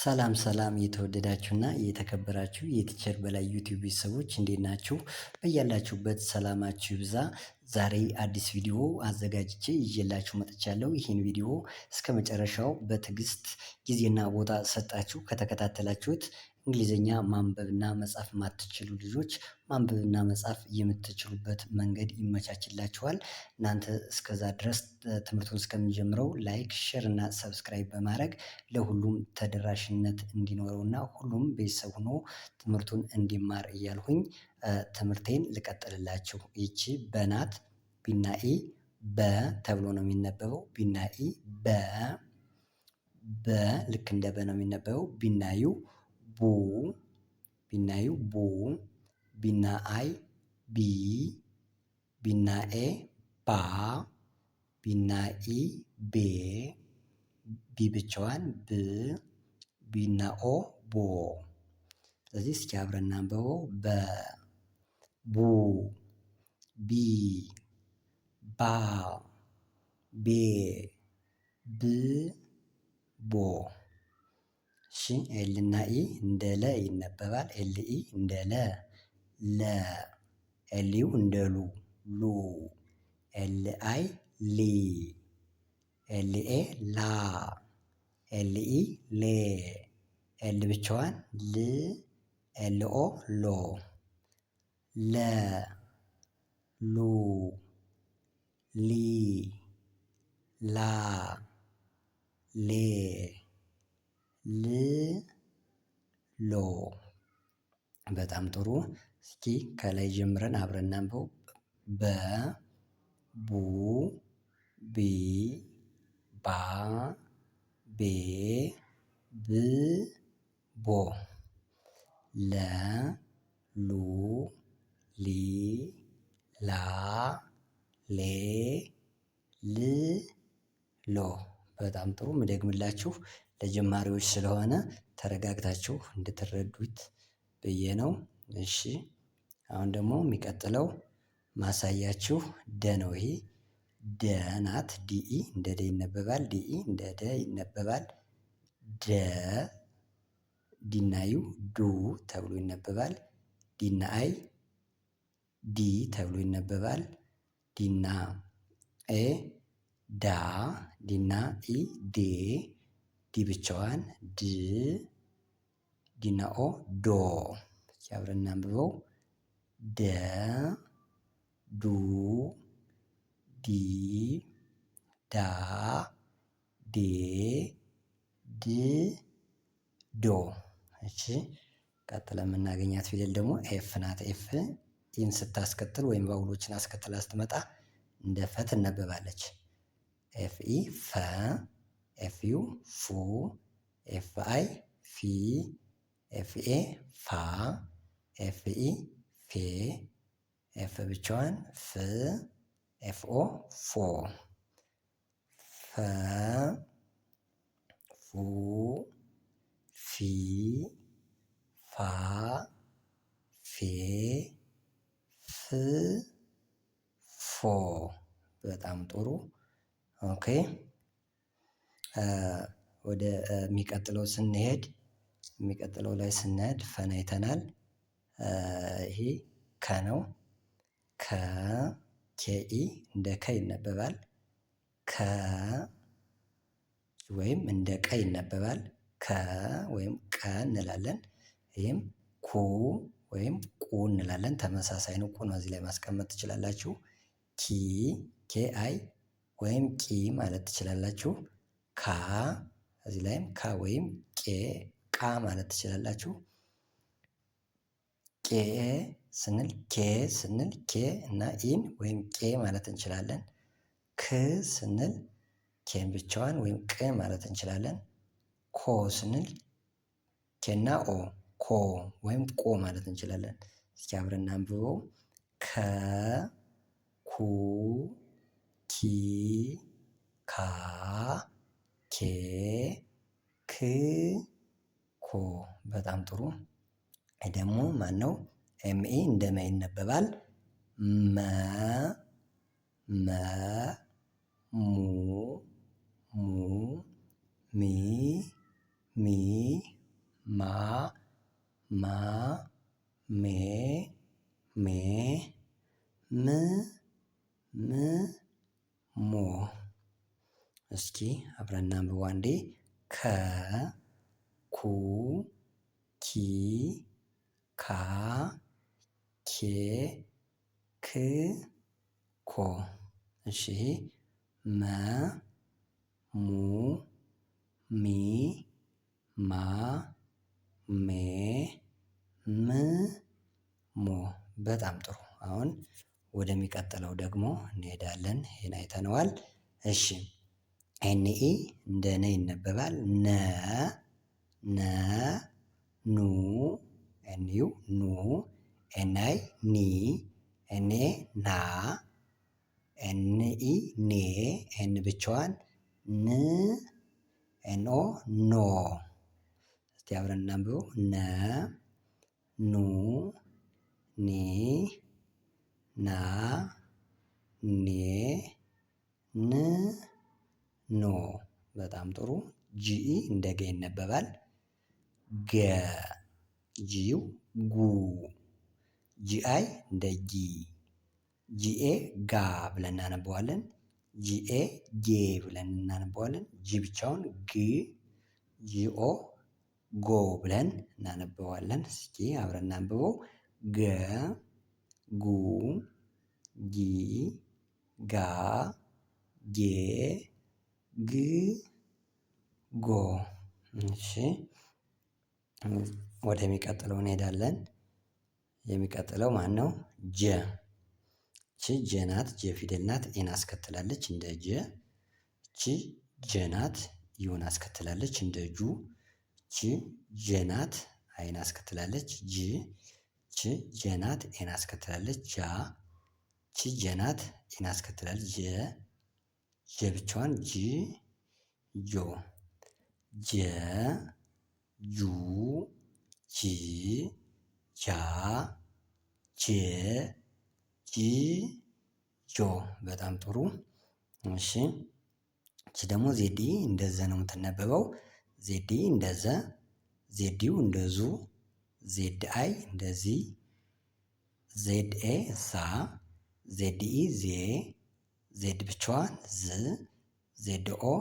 ሰላም ሰላም የተወደዳችሁና የተከበራችሁ የቲቸር በላይ ዩቲዩብ ቤተሰቦች እንዴት ናችሁ? በያላችሁበት ሰላማችሁ ይብዛ። ዛሬ አዲስ ቪዲዮ አዘጋጅቼ ይዤላችሁ መጥቻለሁ። ይህን ቪዲዮ እስከ መጨረሻው በትዕግስት ጊዜና ቦታ ሰጣችሁ ከተከታተላችሁት እንግሊዘኛ ማንበብና መጻፍ የማትችሉ ልጆች ማንበብና መጻፍ የምትችሉበት መንገድ ይመቻችላችኋል። እናንተ እስከዛ ድረስ ትምህርቱን እስከምንጀምረው ላይክ ሼር እና ሰብስክራይብ በማድረግ ለሁሉም ተደራሽነት እንዲኖረውና ሁሉም ቤተሰብ ሆኖ ትምህርቱን እንዲማር እያልኩኝ ትምህርቴን ልቀጥልላችሁ። ይቺ በናት ቢናኢ በ ተብሎ ነው የሚነበበው። ቢናኢ በ ልክ እንደ በ ነው የሚነበበው። ቢናዩ ቡ ቢናዩ ቡ ቢናአይ ቢ ቢናኤ ባ ቢናኢ ቤ ቢ ብቻዋን ብ ቢናኦ ቦ። ስለዚህ እስኪ አብረን እናንብበው። ቡ ቢ ባ ቤ ብ ቦ። እሺ ኤል እና ኢ እንደ ለ ይነበባል። ኤል ኢ እንደ ለ ለ ኤል ዩ እንደ ሉ ሉ ኤል አይ ሊ ኤል ኤ ላ ኤል ኢ ሌ ኤል ብቻዋን ል ኤል ኦ ሎ ለ ሉ ሊ ላ ሌ ል ሎ። በጣም ጥሩ። እስኪ ከላይ ጀምረን አብረን እናንበው። በ ቡ ቢ ባ ቤ ብ ቦ ለ ሉ ሊ ላ ሌ ል ሎ። በጣም ጥሩ። ምደግምላችሁ ለጀማሪዎች ስለሆነ ተረጋግታችሁ እንድትረዱት ብዬ ነው። እሺ አሁን ደግሞ የሚቀጥለው ማሳያችሁ ደ ነው። ይሄ ደ ናት። ዲኢ እንደ ደ ይነበባል። ዲኢ እንደ ደ ይነበባል። ደ ዲናዩ ዱ ተብሎ ይነበባል። ዲናአይ ዲ ተብሎ ይነበባል። ዲና ኤ ዳ ዲና ኢ ዴ ዲ ብቻዋን ድ ዲናኦ ዶ። አብረን እናንብበው። ደ ዱ ዲ ዳ ዴ ድ ዶ። እሺ ቀጥለን የምናገኛት ፊደል ደግሞ ኤፍ ናት። ኤፍ ኢን ስታስከትል ወይም ቫውሎችን አስከትላ ስትመጣ እንደ ፈ ትነበባለች። ኤፍ ኢ ፈ ኤፍ ዩ ፉ ኤፍ አይ ፊ ኤፍ ኤ ፋ ኤፍ ኢ ፌ ኤፍ ብቻዋን ፍ ኤፍ ኦ ፎ ፈ ፉ ፊ ፋ ፌ ፍ ፎ። በጣም ጥሩ። ኦኬ ወደ የሚቀጥለው ስንሄድ የሚቀጥለው ላይ ስንሄድ ፈን አይተናል። ይሄ ከ ነው። ከ ኬኢ እንደ ከ ይነበባል። ከ ወይም እንደ ቀ ይነበባል። ከ ወይም ቀ እንላለን። ይህም ኩ ወይም ቁ እንላለን። ተመሳሳይ ነው። ቁ ነው እዚህ ላይ ማስቀመጥ ትችላላችሁ። ኪ ኬ አይ ወይም ቂ ማለት ትችላላችሁ። ካ እዚህ ላይም ካ ወይም ቄ ቃ ማለት ትችላላችሁ። ቄ ስንል ኬ ስንል ኬ እና ኢን ወይም ቄ ማለት እንችላለን። ክ ስንል ኬን ብቻዋን ወይም ቅ ማለት እንችላለን። ኮ ስንል ኬና ኦ ኮ ወይም ቆ ማለት እንችላለን። እስኪ አብረን እናንብበው። ከ ኩ ኪ ካ ኬ ክ ኮ። በጣም ጥሩ። ደግሞ ማነው? ኤምኢ እንደ መ ይነበባል። መ መ ሙ ሙ ሚ ሚ ማ ማ ሜ ሜ ም ም ሞ። እስኪ አብረን እናንብበው አንዴ። ከ ኩ ኪ ካ ኬ ክ ኮ። እሺ መ ሙ ሚ ማ ሜ ም ሞ። በጣም ጥሩ። አሁን ወደሚቀጥለው ደግሞ እንሄዳለን። ይሄን አይተነዋል። እሺ ኤን ኢ እንደ ነ ይነበባል። ነ ነ ኑ ኤን ዩ ኑ ኤን አይ ኒ ኤን ኤ ና ኤን ኢ ኔ ኤን ብቻዋን ን ኤን ኦ ኖ። እስቲ አብረን እናንብበው። ነ ኑ ኒ ና ኔ ን ኖ። በጣም ጥሩ። ጂኢ እንደ ገ ይነበባል። ገ ጂዩ ጉ ጂአይ እንደ ጊ ጂኤ ጋ ብለን እናነበዋለን። ጂኤ ጌ ብለን እናነበዋለን። ጂ ብቻውን ግ ጂኦ ጎ ብለን እናነበዋለን። እስኪ አብረን እናንብበው። ገ ጉ ጊ ጋ ጌ ግ ጎ። እሺ ወደሚቀጥለው እንሄዳለን። የሚቀጥለው ማነው? ጀ። ቺ ጀ ናት። ጀ ፊደል ናት። ኤን አስከትላለች እንደ ጀ። ቺ ጀ ናት። ዩን አስከትላለች እንደ ጁ። ቺ ጀ ናት። አይን አስከትላለች ጅ። ቺ ጀ ናት። ኤን አስከትላለች ጃ። ቺ ጀ ናት። ኤን አስከትላለች ጀ። ጀ ብቻዋን ጂ ጆ። ጀ ጁ ጂ ጃ ጄ ጂ ጆ። በጣም ጥሩ። እሺ እቺ ደግሞ ዜዲ እንደዘ ነው የምትነበበው። ዜዲ እንደዘ፣ ዜዲው እንደዙ፣ ዜድ አይ እንደዚህ፣ ዜድ ኤ ዛ፣ ዜድ ኢ ዜ፣ ዜድ ብቻዋን ዝ፣ ዜድ ኦ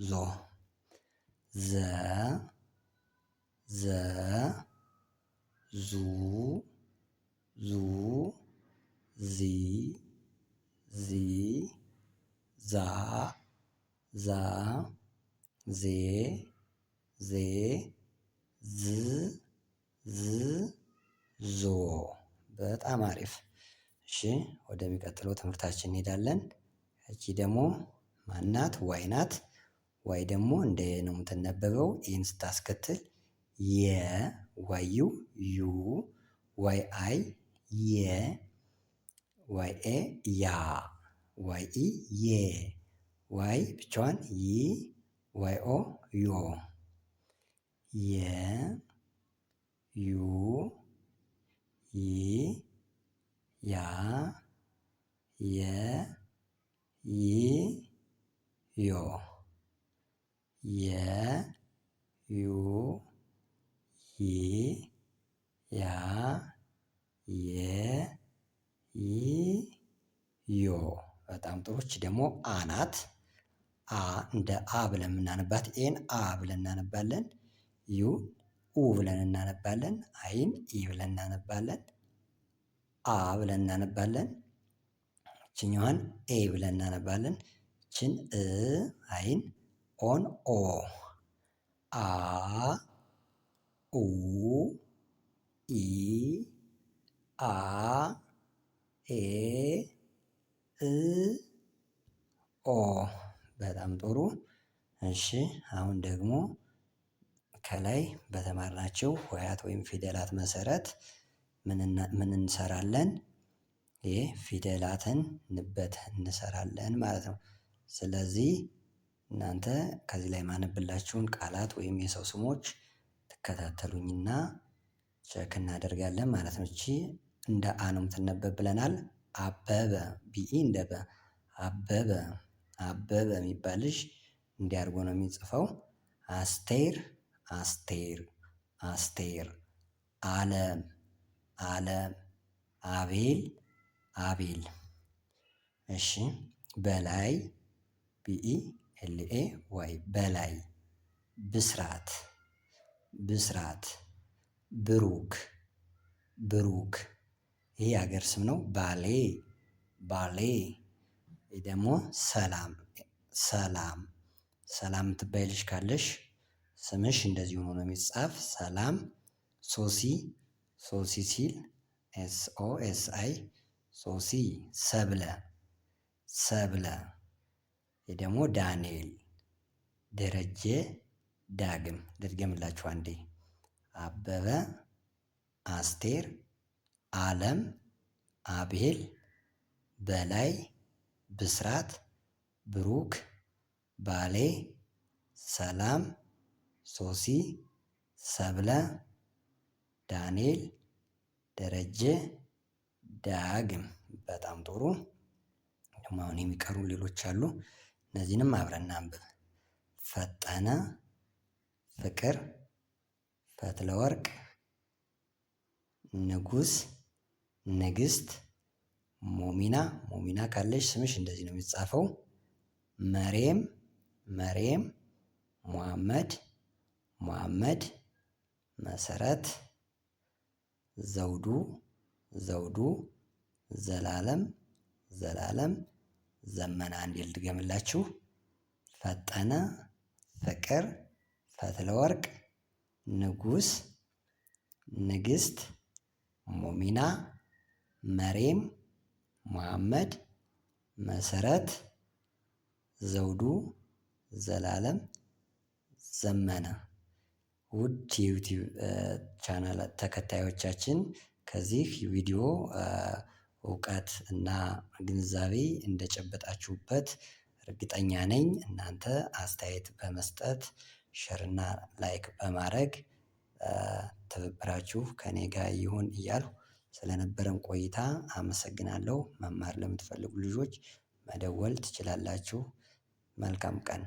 ዞ። ዘ ዘ ዙ ዙ ዚ ዚ ዛ ዛ ዜ ዜ ዝ ዝ ዞ። በጣም አሪፍ። እሺ ወደሚቀጥለው ትምህርታችን እንሄዳለን። እቺ ደግሞ ማናት? ዋይ ናት። ዋይ ደግሞ እንደ ነው የምትነበበው። ይህን ስታስከትል የ ዋዩ ዩ ዋይ አይ የ ዋይ ኤ ያ ዋይ ኢ የ ዋይ ብቻዋን ይ ዋይ ኦ ዮ የ ዩ ይ ያ የ ይ ዮ የ ዩ ይ ያ የ ይ ዮ። በጣም ጥሩ። እቺ ደግሞ አ ናት። አ እንደ አ ብለን የምናነባት ኤን አ ብለን እናነባለን። ዩ ኡ ብለን እናነባለን። አይን ኢ ብለን እናነባለን። አ ብለን እናነባለን። እችኛዋን ኤ ብለን እናነባለን። እችን እ አይን ኦን ኦ አ ኡ ኢ አ ኤ እ ኦ። በጣም ጥሩ። እሺ አሁን ደግሞ ከላይ በተማርናቸው ሆሄያት ወይም ፊደላት መሰረት ምን እንሰራለን? ይሄ ፊደላትን ንበት እንሰራለን ማለት ነው። ስለዚህ እናንተ ከዚህ ላይ ማነብላችሁን ቃላት ወይም የሰው ስሞች ትከታተሉኝና ቸክ እናደርጋለን ማለት ነው። እቺ እንደ አ ነው የምትነበብ ብለናል። አበበ ቢኢ እንደ በ አበበ አበበ የሚባል ልጅ እንዲህ አድርጎ ነው የሚጽፈው። አስቴር አስቴር አስቴር አለም አለም አቤል አቤል። እሺ በላይ BELAY በላይ ብስራት ብስራት ብሩክ ብሩክ ይሄ የሀገር ስም ነው። ባሌ ባሌ። ይህ ደግሞ ሰላም ሰላም ሰላም የምትባይ ልጅ ካለሽ ስምሽ እንደዚህ ሆኖ ነው የሚጻፍ ሰላም። ሶሲ ሶሲ ሲል SOSI ሶሲ ሰብለ ሰብለ። ይህ ደግሞ ዳንኤል ደረጀ ዳግም። ልድገምላችሁ አንዴ አበበ አስቴር አለም አቤል በላይ ብስራት ብሩክ ባሌ ሰላም ሶሲ ሰብለ ዳንኤል ደረጀ ዳግም። በጣም ጥሩ። ደግሞ አሁን የሚቀሩ ሌሎች አሉ። እነዚህንም አብረን እናንብብ። ፈጠነ ፍቅር ፈትለወርቅ ንጉስ ንግስት ሞሚና ሞሚና ካለሽ ስምሽ እንደዚህ ነው የሚጻፈው። መሬም መሬም ሙሐመድ ሙሐመድ መሰረት ዘውዱ ዘውዱ ዘላለም ዘላለም ዘመነ። አንዴ ልድገምላችሁ። ፈጠነ ፍቅር ፈትለወርቅ ንጉስ ንግስት ሞሚና መሬም ሙሐመድ መሰረት ዘውዱ ዘላለም ዘመነ። ውድ የዩቲዩብ ቻናል ተከታዮቻችን ከዚህ ቪዲዮ እውቀት እና ግንዛቤ እንደጨበጣችሁበት እርግጠኛ ነኝ። እናንተ አስተያየት በመስጠት ሼር እና ላይክ በማድረግ ትብብራችሁ ከእኔ ጋር ይሁን እያልኩ ስለነበረን ቆይታ አመሰግናለሁ። መማር ለምትፈልጉ ልጆች መደወል ትችላላችሁ። መልካም ቀን